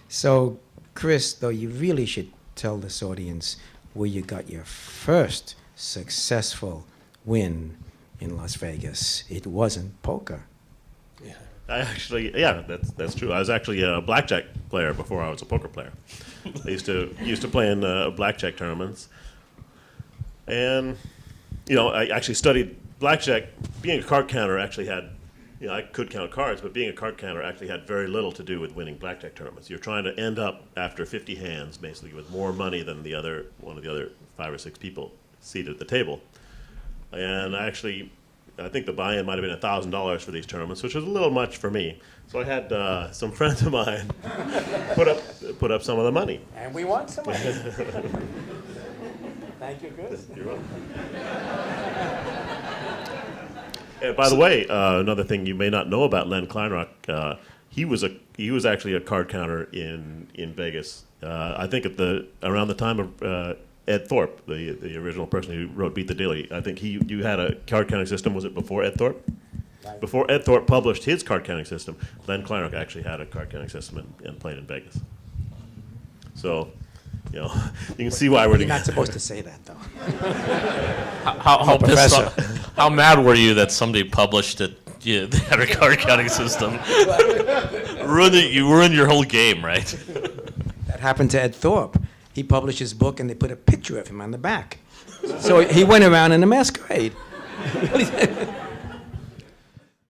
So, Chris, though, you really should tell this audience where you got your first successful win in Las Vegas. It wasn't poker. That's true. I was actually a blackjack player before I was a poker player. I used to play in blackjack tournaments, and I actually studied blackjack. Being a card counter actually had, I could count cards, but being a card counter actually had very little to do with winning blackjack tournaments. You're trying to end up after 50 hands, basically, with more money than one of the other 5 or 6 people seated at the table. And I think the buy-in might have been $1,000 for these tournaments, which was a little much for me. So I had some friends of mine put up some of the money. And we want some money. Thank you, Chris. You're welcome. And by the way, another thing you may not know about Len Kleinrock, he was actually a card counter in Vegas. I think around the time of Ed Thorpe, the original person who wrote Beat the Daily. I think you had a card counting system. Was it before Ed Thorpe? Right. Before Ed Thorpe published his card counting system, Len Kleinrock actually had a card counting system and played in Vegas. So, you can see why we're You're together. not supposed to say that, though. How pissed professor. off, how mad were you that somebody published it? Yeah, they had a card counting system. You ruined your whole game, right? That happened to Ed Thorpe. He published his book, and they put a picture of him on the back. So he went around in a masquerade.